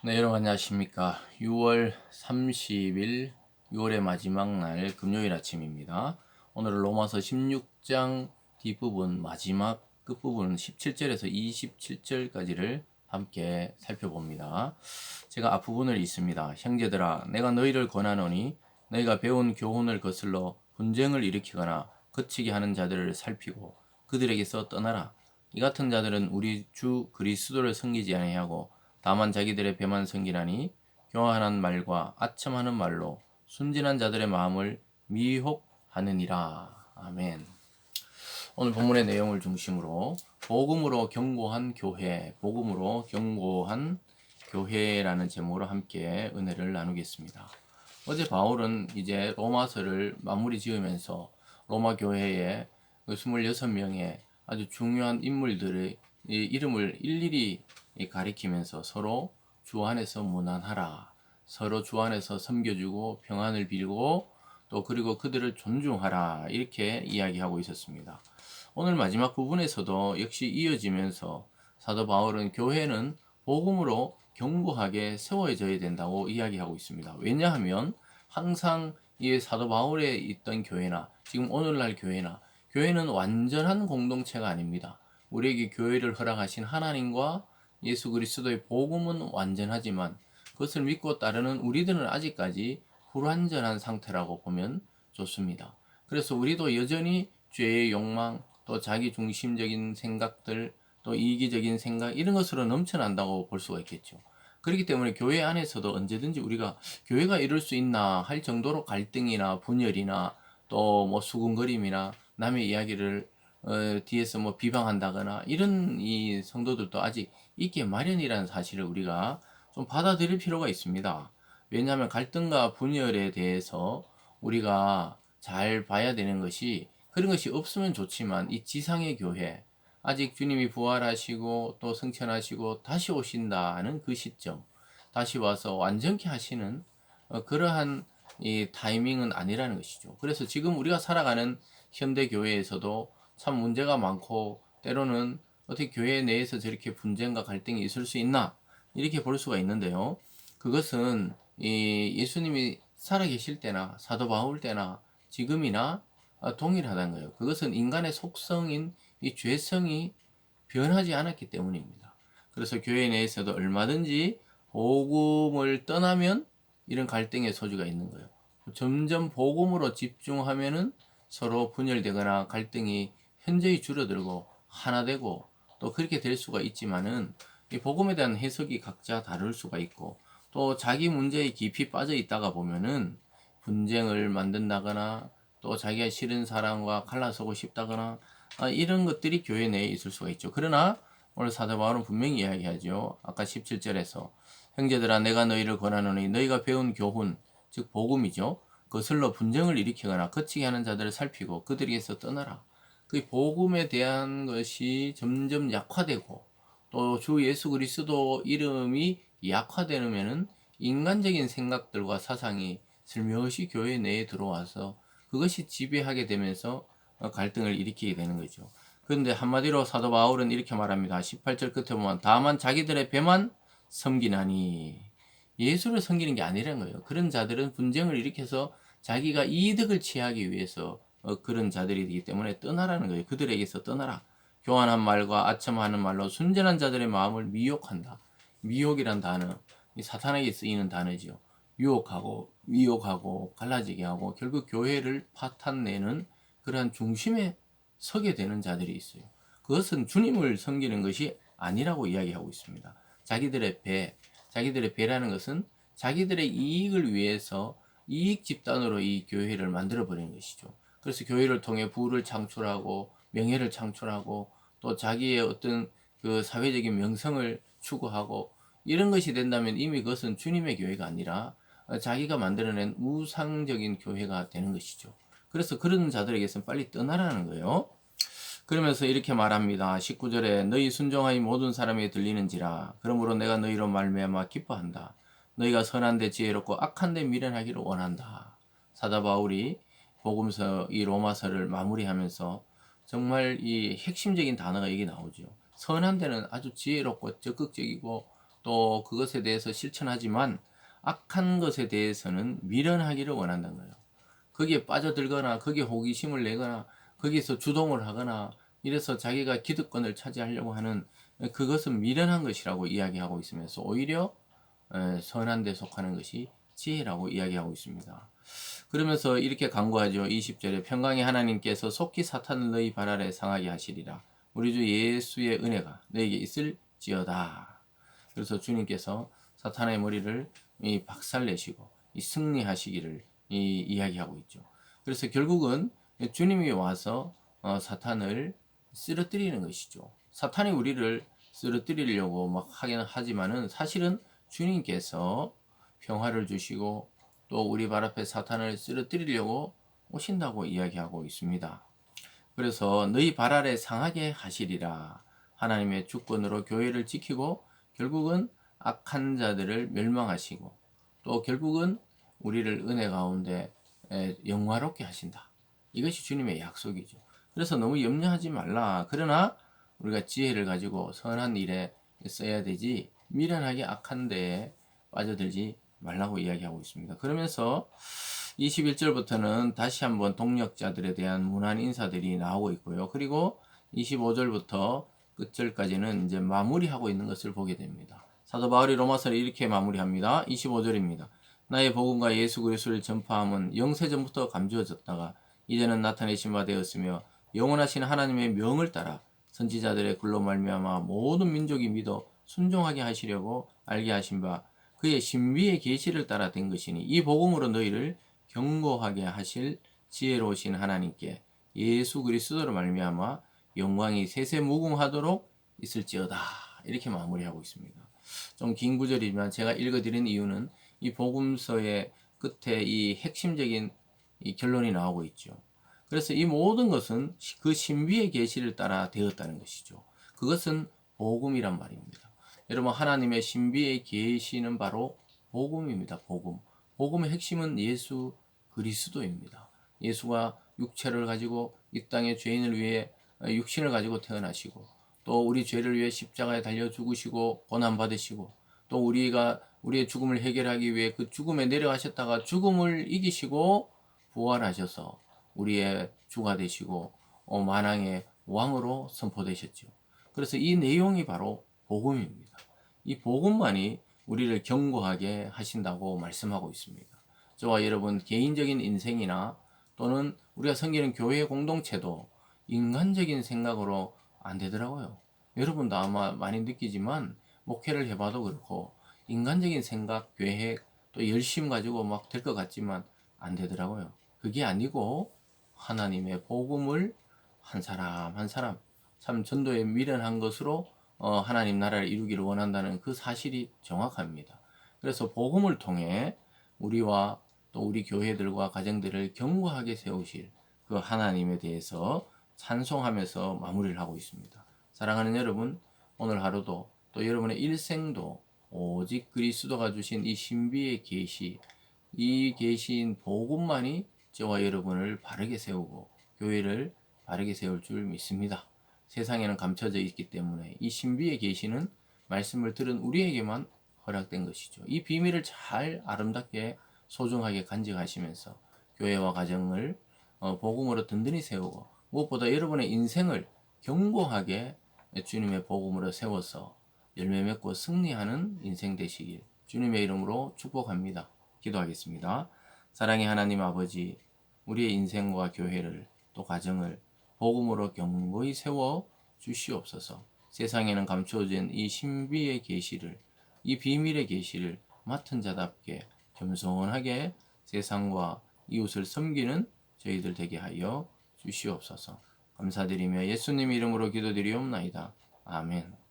네, 여러분 안녕하십니까. 6월 30일, 6월의 마지막 날 금요일 아침입니다. 오늘은 로마서 16장 뒷부분 마지막 끝부분 17절에서 27절까지를 함께 살펴봅니다. 제가 앞부분을 읽습니다. 형제들아, 내가 너희를 권하노니 너희가 배운 교훈을 거슬러 분쟁을 일으키거나 거치게 하는 자들을 살피고 그들에게서 떠나라. 이 같은 자들은 우리 주 그리스도를 섬기지 아니하고 다만 자기들의 배만 섬기나니 교만한 말과 아첨하는 말로 순진한 자들의 마음을 미혹하느니라. 아멘. 오늘 본문의 내용을 중심으로 복음으로 견고한 교회, 복음으로 견고한 교회라는 제목으로 함께 은혜를 나누겠습니다. 어제 바울은 이제 로마서를 마무리 지으면서 로마 교회의 26명의 아주 중요한 인물들의 이름을 일일이 가리키면서 서로 주 안에서 무난하라, 서로 주 안에서 섬겨주고 평안을 빌고 또 그리고 그들을 존중하라 이렇게 이야기하고 있었습니다. 오늘 마지막 부분에서도 역시 이어지면서 사도 바울은 교회는 복음으로 견고하게 세워져야 된다고 이야기하고 있습니다. 왜냐하면 항상 이 사도 바울에 있던 교회나 지금 오늘날 교회는 완전한 공동체가 아닙니다. 우리에게 교회를 허락하신 하나님과 예수 그리스도의 복음은 완전하지만 그것을 믿고 따르는 우리들은 아직까지 불완전한 상태라고 보면 좋습니다. 그래서 우리도 여전히 죄의 욕망, 또 자기 중심적인 생각들, 또 이기적인 생각 이런 것으로 넘쳐난다고 볼 수가 있겠죠. 그렇기 때문에 교회 안에서도 언제든지 우리가 교회가 이럴 수 있나 할 정도로 갈등이나 분열이나 또 뭐 수군거림이나 남의 이야기를 뒤에서 뭐 비방한다거나 이런 이 성도들도 아직 있게 마련이라는 사실을 우리가 좀 받아들일 필요가 있습니다. 왜냐하면 갈등과 분열에 대해서 우리가 잘 봐야 되는 것이 그런 것이 없으면 좋지만 이 지상의 교회 아직 주님이 부활하시고 또 승천하시고 다시 오신다는 그 시점 다시 와서 완전케 하시는 그러한 이 타이밍은 아니라는 것이죠. 그래서 지금 우리가 살아가는 현대 교회에서도 참 문제가 많고 때로는 어떻게 교회 내에서 저렇게 분쟁과 갈등이 있을 수 있나 이렇게 볼 수가 있는데요. 그것은 이 예수님이 살아계실 때나 사도 바울 때나 지금이나 동일하다는 거예요. 그것은 인간의 속성인 이 죄성이 변하지 않았기 때문입니다. 그래서 교회 내에서도 얼마든지 복음을 떠나면 이런 갈등의 소지가 있는 거예요. 점점 복음으로 집중하면은 서로 분열되거나 갈등이 현저히 줄어들고 하나 되고 또 그렇게 될 수가 있지만은 이 복음에 대한 해석이 각자 다를 수가 있고 또 자기 문제에 깊이 빠져 있다가 보면은 분쟁을 만든다거나 또 자기가 싫은 사람과 갈라서고 싶다거나 이런 것들이 교회 내에 있을 수가 있죠. 그러나 오늘 사도 바울은 분명히 이야기하죠. 아까 17절에서 형제들아 내가 너희를 권하노니 너희가 배운 교훈 즉 복음이죠. 거슬러 분쟁을 일으키거나 거치게 하는 자들을 살피고 그들에게서 떠나라. 그 복음에 대한 것이 점점 약화되고 또 주 예수 그리스도 이름이 약화되면은 인간적인 생각들과 사상이 슬며시 교회 내에 들어와서 그것이 지배하게 되면서 갈등을 일으키게 되는 거죠. 그런데 한마디로 사도 바울은 이렇게 말합니다. 18절 끝에 보면 다만 자기들의 배만 섬기나니 예수를 섬기는 게 아니라는 거예요. 그런 자들은 분쟁을 일으켜서 자기가 이득을 취하기 위해서 그런 자들이기 때문에 떠나라는 거예요. 그들에게서 떠나라. 교만한 말과 아첨하는 말로 순전한 자들의 마음을 미혹한다. 미혹이란 단어, 이 사탄에게 쓰이는 단어지요. 유혹하고 미혹하고 갈라지게 하고 결국 교회를 파탄내는 그러한 중심에 서게 되는 자들이 있어요. 그것은 주님을 섬기는 것이 아니라고 이야기하고 있습니다. 자기들의 배라는 것은 자기들의 이익을 위해서 이익 집단으로 이 교회를 만들어 버리는 것이죠. 그래서 교회를 통해 부를 창출하고 명예를 창출하고 또 자기의 어떤 그 사회적인 명성을 추구하고 이런 것이 된다면 이미 그것은 주님의 교회가 아니라 자기가 만들어낸 우상적인 교회가 되는 것이죠. 그래서 그런 자들에게서는 빨리 떠나라는 거예요. 그러면서 이렇게 말합니다. 19절에 너희 순종하이 모든 사람에게 들리는지라 그러므로 내가 너희로 말미암아 기뻐한다. 너희가 선한데 지혜롭고 악한데 미련하기를 원한다. 사도 바울이 복음서 이 로마서를 마무리하면서 정말 이 핵심적인 단어가 여기 나오죠. 선한 데는 아주 지혜롭고 적극적이고 또 그것에 대해서 실천하지만 악한 것에 대해서는 미련하기를 원한다는 거예요. 거기에 빠져들거나 거기에 호기심을 내거나 거기서 주동을 하거나 이래서 자기가 기득권을 차지하려고 하는 그것은 미련한 것이라고 이야기하고 있으면서 오히려 선한 데 속하는 것이 지혜라고 이야기하고 있습니다. 그러면서 이렇게 간구하죠. 20절에 평강의 하나님께서 속히 사탄을 너희 발 아래 상하게 하시리라. 우리 주 예수의 은혜가 너에게 있을지어다. 그래서 주님께서 사탄의 머리를 박살내시고 승리하시기를 이야기하고 있죠. 그래서 결국은 주님이 와서 사탄을 쓰러뜨리는 것이죠. 사탄이 우리를 쓰러뜨리려고 막 하긴 하지만은 사실은 주님께서 평화를 주시고 또 우리 발 앞에 사탄을 쓰러뜨리려고 오신다고 이야기하고 있습니다. 그래서 너희 발 아래 상하게 하시리라. 하나님의 주권으로 교회를 지키고 결국은 악한 자들을 멸망하시고 또 결국은 우리를 은혜 가운데 영화롭게 하신다. 이것이 주님의 약속이죠. 그래서 너무 염려하지 말라. 그러나 우리가 지혜를 가지고 선한 일에 써야 되지 미련하게 악한 데에 빠져들지 말라고 이야기하고 있습니다. 그러면서 21절부터는 다시 한번 동력자들에 대한 문안 인사들이 나오고 있고요. 그리고 25절부터 끝절까지는 이제 마무리하고 있는 것을 보게 됩니다. 사도 바울이 로마서를 이렇게 마무리합니다. 25절입니다. 나의 복음과 예수 그리스도를 전파함은 영세전부터 감주어졌다가 이제는 나타내신 바 되었으며 영원하신 하나님의 명을 따라 선지자들의 글로 말미암아 모든 민족이 믿어 순종하게 하시려고 알게 하신 바 그의 신비의 계시를 따라 된 것이니 이 복음으로 너희를 경고하게 하실 지혜로우신 하나님께 예수 그리스도로 말미암아 영광이 세세무궁하도록 있을지어다. 이렇게 마무리하고 있습니다. 좀 긴 구절이지만 제가 읽어드린 이유는 이 복음서의 끝에 이 핵심적인 이 결론이 나오고 있죠. 그래서 이 모든 것은 그 신비의 계시를 따라 되었다는 것이죠. 그것은 복음이란 말입니다. 여러분 하나님의 신비의 계시는 바로 복음입니다. 복음. 복음의 핵심은 예수 그리스도입니다. 예수가 육체를 가지고 이 땅의 죄인을 위해 육신을 가지고 태어나시고 또 우리 죄를 위해 십자가에 달려 죽으시고 고난 받으시고 또 우리의 죽음을 해결하기 위해 그 죽음에 내려가셨다가 죽음을 이기시고 부활하셔서 우리의 주가 되시고 만왕의 왕으로 선포되셨죠. 그래서 이 내용이 바로 복음입니다. 이 복음만이 우리를 경고하게 하신다고 말씀하고 있습니다. 저와 여러분 개인적인 인생이나 또는 우리가 섬기는 교회 공동체도 인간적인 생각으로 안 되더라고요. 여러분도 아마 많이 느끼지만 목회를 해봐도 그렇고 인간적인 생각, 계획, 또 열심 가지고 막 될 것 같지만 안 되더라고요. 그게 아니고 하나님의 복음을 한 사람 한 사람 참 전도에 미련한 것으로 하나님 나라를 이루기를 원한다는 그 사실이 정확합니다. 그래서 복음을 통해 우리와 또 우리 교회들과 가정들을 견고하게 세우실 그 하나님에 대해서 찬송하면서 마무리를 하고 있습니다. 사랑하는 여러분, 오늘 하루도 또 여러분의 일생도 오직 그리스도가 주신 이 신비의 계시, 이 계시인 복음만이 저와 여러분을 바르게 세우고 교회를 바르게 세울 줄 믿습니다. 세상에는 감춰져 있기 때문에 이 신비의 계시는 말씀을 들은 우리에게만 허락된 것이죠. 이 비밀을 잘 아름답게 소중하게 간직하시면서 교회와 가정을 복음으로 든든히 세우고 무엇보다 여러분의 인생을 견고하게 주님의 복음으로 세워서 열매 맺고 승리하는 인생 되시길 주님의 이름으로 축복합니다. 기도하겠습니다. 사랑의 하나님 아버지, 우리의 인생과 교회를 또 가정을 복음으로 견고히 세워 주시옵소서. 세상에는 감추어진 이 신비의 계시를, 이 비밀의 계시를 맡은 자답게 겸손하게 세상과 이웃을 섬기는 저희들 되게 하여 주시옵소서. 감사드리며 예수님 이름으로 기도드리옵나이다. 아멘.